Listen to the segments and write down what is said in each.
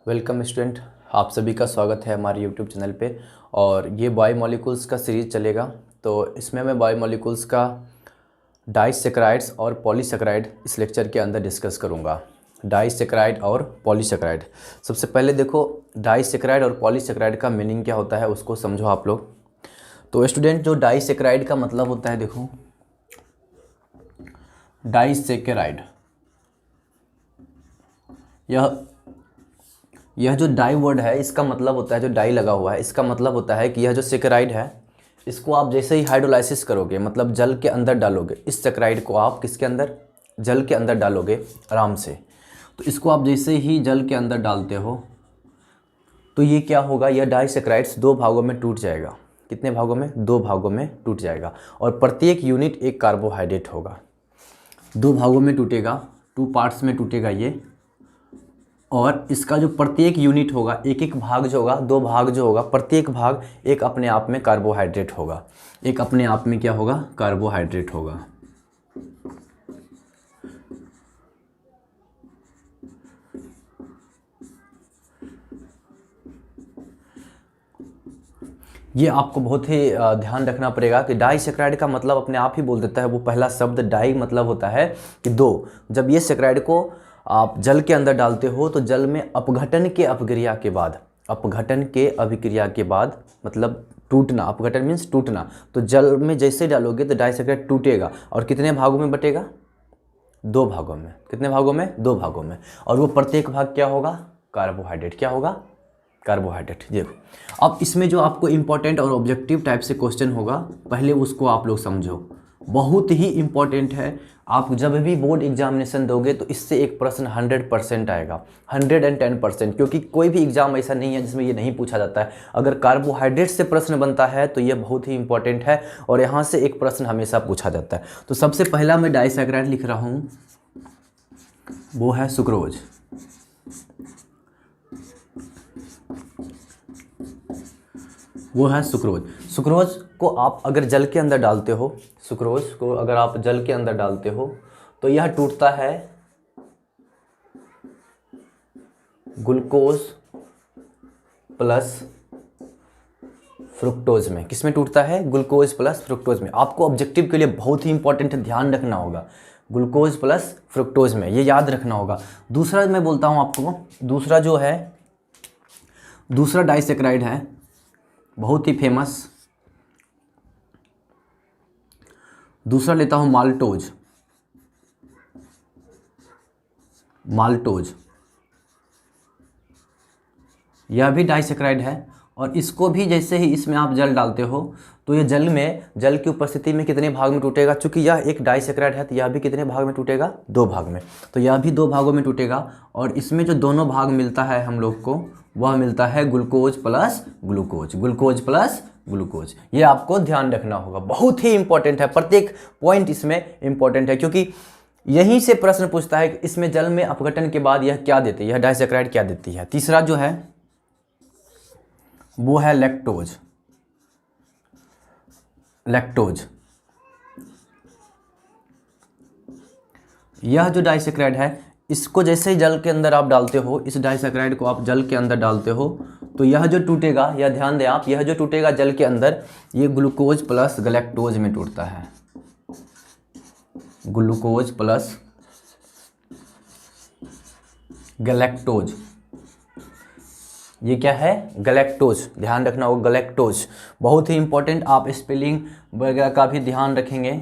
Welcome student, आप सभी का स्वागत है हमारे यूट्यूब चैनल पे। और ये बायोमोलिकुल्स का सीरीज़ चलेगा। तो इसमें मैं बायोमोलिकुल्स का डाइसैकेराइड्स और पॉलीसैकेराइड इस लेक्चर के अंदर डिस्कस करूँगा। डाइसैकेराइड और पॉलीसैकेराइड। सबसे पहले देखो, डाइसैकेराइड और पॉलीसैकेराइड का मीनिंग क्या होता है उसको समझो आप लोग। तो स्टूडेंट, जो डाइसैकेराइड का मतलब होता है, देखो डाइसैकेराइड, यह जो डाई वर्ड है इसका मतलब होता है, जो डाई लगा हुआ है इसका मतलब होता है कि यह जो सेकेराइड है इसको आप जैसे ही हाइड्रोलाइसिस करोगे, मतलब जल के अंदर डालोगे, इस सेकेराइड को आप किसके अंदर, जल के अंदर डालोगे आराम से। तो इसको आप जैसे ही जल के अंदर डालते हो तो ये क्या होगा, यह डाइसैकेराइड्स दो भागों में टूट जाएगा। कितने भागों में? दो भागों में टूट जाएगा। और प्रत्येक यूनिट एक कार्बोहाइड्रेट होगा। दो भागों में टूटेगा, टू पार्ट्स में टूटेगा ये। और इसका जो प्रत्येक यूनिट होगा, एक एक भाग जो होगा, दो भाग जो होगा, प्रत्येक भाग एक अपने आप में कार्बोहाइड्रेट होगा। एक अपने आप में क्या होगा? कार्बोहाइड्रेट होगा। ये आपको बहुत ही ध्यान रखना पड़ेगा कि डाइसैकेराइड का मतलब अपने आप ही बोल देता है। वो पहला शब्द डाई मतलब होता है कि दो। जब ये सैकेराइड को आप जल के अंदर डालते हो तो जल में अपघटन के अभिक्रिया के बाद, अपघटन के अभिक्रिया के बाद मतलब टूटना, अपघटन मीन्स टूटना। तो जल में जैसे डालोगे तो डाइसैकेराइड टूटेगा और कितने भागों में बटेगा? दो भागों में। कितने भागों में? दो भागों में। और वो प्रत्येक भाग क्या होगा? कार्बोहाइड्रेट। क्या होगा? कार्बोहाइड्रेट। देखो, अब इसमें जो आपको इंपॉर्टेंट और ऑब्जेक्टिव टाइप से क्वेश्चन होगा, पहले उसको आप लोग समझो। बहुत ही इंपॉर्टेंट है। आप जब भी बोर्ड एग्जामिनेशन दोगे तो इससे एक प्रश्न 100% आएगा, 110%। क्योंकि कोई भी एग्जाम ऐसा नहीं है जिसमें ये नहीं पूछा जाता है। अगर कार्बोहाइड्रेट से प्रश्न बनता है तो ये बहुत ही इंपॉर्टेंट है और यहाँ से एक प्रश्न हमेशा पूछा जाता है। तो सबसे पहला मैं डाइसैकेराइड लिख रहा हूँ, वो है सुक्रोज। वो है सुक्रोज। सुक्रोज को आप अगर जल के अंदर डालते हो, सुक्रोज को अगर आप जल के अंदर डालते हो तो यह टूटता है ग्लूकोज प्लस फ्रुक्टोज में। किस में टूटता है? ग्लूकोज प्लस फ्रुक्टोज में। आपको ऑब्जेक्टिव के लिए बहुत ही इंपॉर्टेंट है, ध्यान रखना होगा। ग्लूकोज प्लस फ्रुक्टोज में, ये याद रखना होगा। दूसरा मैं बोलता हूँ आपको, दूसरा जो है, दूसरा डाइसैकेराइड है बहुत ही फेमस। दूसरा लेता हूं माल्टोज। माल्टोज यह भी डाइसैकेराइड है और इसको भी जैसे ही इसमें आप जल डालते हो तो ये जल की उपस्थिति में कितने भाग में टूटेगा? चूंकि यह एक डाइसैकेराइड है तो यह भी कितने भाग में टूटेगा? दो भाग में। तो यह भी दो भागों में टूटेगा और इसमें जो दोनों भाग मिलता है हम लोग को, वह मिलता है glucose plus glucose. Glucose plus glucose, ये आपको ध्यान रखना होगा, बहुत ही इंपॉर्टेंट है। प्रत्येक पॉइंट इसमें इंपॉर्टेंट है क्योंकि यहीं से प्रश्न पूछता है कि इसमें जल में अपघटन के बाद यह क्या देती है, यह डाइसैकेराइड क्या देती है। तीसरा जो है वो है लैक्टोज। लैक्टोज यह जो डाइसैकेराइड है, इसको जैसे ही जल के अंदर आप डालते हो, इस डाइसैकेराइड को आप जल के अंदर डालते हो तो यह जो टूटेगा, यह ध्यान दें आप, यह जो टूटेगा जल के अंदर, ये ग्लूकोज प्लस गलैक्टोज में टूटता है। ग्लूकोज प्लस गलैक्टोज, ये क्या है? गलैक्टोज। ध्यान रखना होगा, गलैक्टोज बहुत ही इंपॉर्टेंट। आप स्पेलिंग वगैरह का भी ध्यान रखेंगे।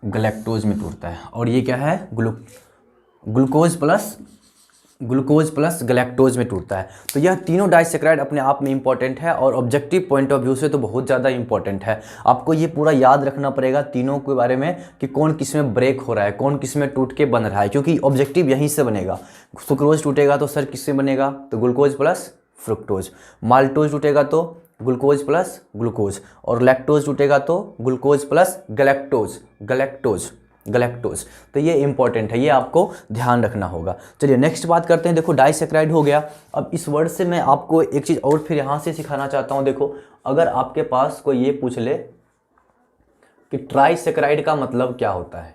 गलैक्टोज में टूटता है और ये क्या है? ग्लूकोज प्लस गलैक्टोज में टूटता है। तो यह तीनों डाइसैकेराइड अपने आप में इंपॉर्टेंट है और ऑब्जेक्टिव पॉइंट ऑफ व्यू से तो बहुत ज़्यादा इंपॉर्टेंट है। आपको ये पूरा याद रखना पड़ेगा तीनों के बारे में कि कौन किस में ब्रेक हो रहा है, कौन किस में टूट के बन रहा है, क्योंकि ऑब्जेक्टिव यहीं से बनेगा। सुक्रोज टूटेगा तो सर किससे बनेगा? तो ग्लूकोज प्लस फ्रुक्टोज। माल्टोज टूटेगा तो ग्लूकोज प्लस ग्लूकोज। और लैक्टोज टूटेगा तो ग्लूकोज प्लस गलैक्टोज। गलैक्टोज। तो ये इंपॉर्टेंट है, ये आपको ध्यान रखना होगा। चलिए नेक्स्ट बात करते हैं। देखो, डाइसैकेराइड हो गया। अब इस वर्ड से मैं आपको एक चीज़ और फिर यहाँ से सिखाना चाहता हूँ। देखो, अगर आपके पास कोई ये पूछ ले कि ट्राइसैकेराइड का मतलब क्या होता है,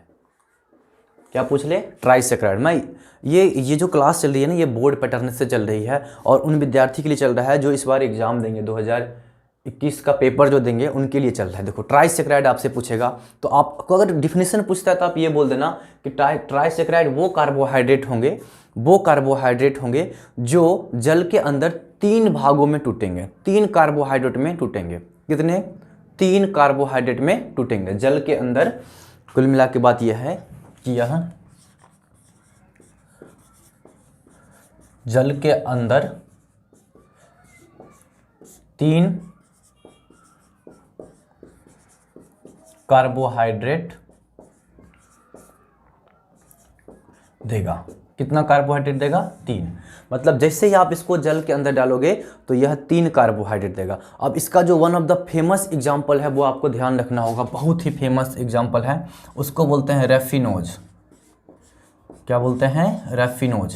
क्या पूछ ले, ट्राइसेक्राइड। मैं ये जो क्लास चल रही है ना, ये बोर्ड पैटर्न से चल रही है और उन विद्यार्थी के लिए चल रहा है जो इस बार एग्जाम देंगे, 2021 का पेपर जो देंगे उनके लिए चल रहा है। देखो ट्राइसेक्राइड आपसे पूछेगा तो आपको अगर डिफिनेशन पूछता है तो आप ये बोल देना कि ट्राइसेक्राइड वो कार्बोहाइड्रेट होंगे जो जल के अंदर 3 भागों में टूटेंगे, 3 कार्बोहाइड्रेट में टूटेंगे। कितने? 3 कार्बोहाइड्रेट में टूटेंगे जल के अंदर। कुल मिला के बात यह है कि यह जल के अंदर 3 कार्बोहाइड्रेट देगा। कितना कार्बोहाइड्रेट देगा? 3। मतलब जैसे ही आप इसको जल के अंदर डालोगे तो यह 3 कार्बोहाइड्रेट देगा। अब इसका जो one of the famous example है वो आपको ध्यान रखना होगा, बहुत ही फेमस एग्जाम्पल है, उसको बोलते हैं रेफिनोज। क्या बोलते हैं? रेफिनोज।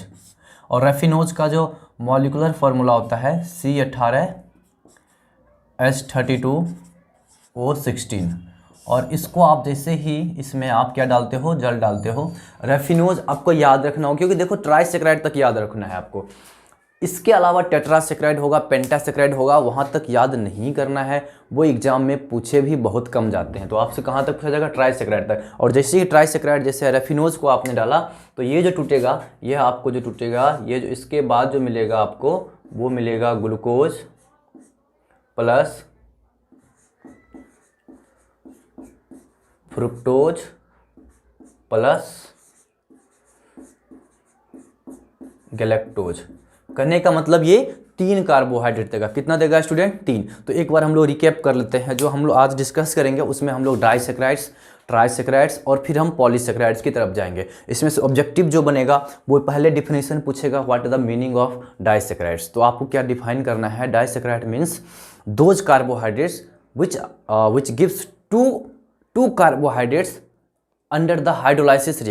और रेफिनोज का जो मॉलिक्यूलर फार्मूला होता है C18H32O16। और इसको आप जैसे ही इसमें आप क्या डालते हो? जल डालते हो। रेफिनोज आपको याद रखना हो, क्योंकि देखो ट्राइसेक्राइड तक याद रखना है आपको, इसके अलावा टेट्रासेक्राइड होगा, पेंटासेक्राइड होगा, वहाँ तक याद नहीं करना है। वो एग्जाम में पूछे भी बहुत कम जाते हैं। तो आपसे कहाँ तक पूछा जाएगा? ट्राइसेक्राइड तक। और जैसे ही ट्राइसेक्राइड जैसे रेफिनोज को आपने डाला तो ये जो टूटेगा, यह आपको जो टूटेगा, ये जो इसके बाद जो मिलेगा आपको वो मिलेगा glucose plus fructose plus galactose. कहने का मतलब ये 3 कार्बोहाइड्रेट देगा। कितना देगा स्टूडेंट? 3। तो एक बार हम लोग रिकैप कर लेते हैं। जो हम लोग आज डिस्कस करेंगे उसमें हम लोग डाइसेक्राइड्स, ट्राइसेक्राइड्स और फिर हम पॉलीसेक्राइड्स की तरफ जाएंगे। इसमें से ऑब्जेक्टिव जो बनेगा वो पहले डिफिनेशन पूछेगा, what is the meaning of disaccharides. तो आपको क्या डिफाइन करना है? Disaccharide means those carbohydrates which gives two carbohydrates under the hydrolysis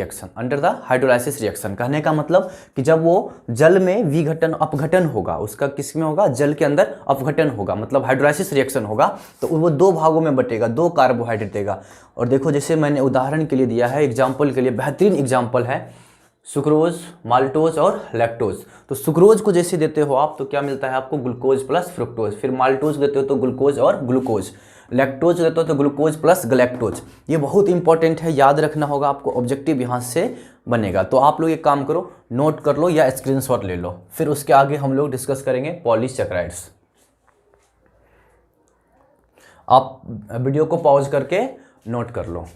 reaction. कहने का मतलब कि जब वो जल में विघटन अपघटन होगा, उसका किस में होगा? जल के अंदर अपघटन होगा, मतलब हाइड्रोलाइसिस रिएक्शन होगा, तो वो 2 भागों में बटेगा, 2 कार्बोहाइड्रेट देगा। और देखो जैसे मैंने उदाहरण के लिए दिया है, एग्जाम्पल के लिए बेहतरीन एग्जाम्पल है सुक्रोज, माल्टोज और लैक्टोज। तो सुक्रोज को जैसे देते हो आप तो क्या मिलता है आपको? Glucose plus fructose. फिर माल्टोज देते हो तो ग्लूकोज और ग्लूकोज। लैक्टोज देते हो तो ग्लूकोज प्लस गैलेक्टोज। ये बहुत इंपॉर्टेंट है, याद रखना होगा आपको, ऑब्जेक्टिव यहाँ से बनेगा। तो आप लोग एक काम करो, नोट कर लो या स्क्रीनशॉट ले लो, फिर उसके आगे हम लोग डिस्कस करेंगे पॉलीसेक्राइड्स। आप वीडियो को पॉज करके नोट कर लो।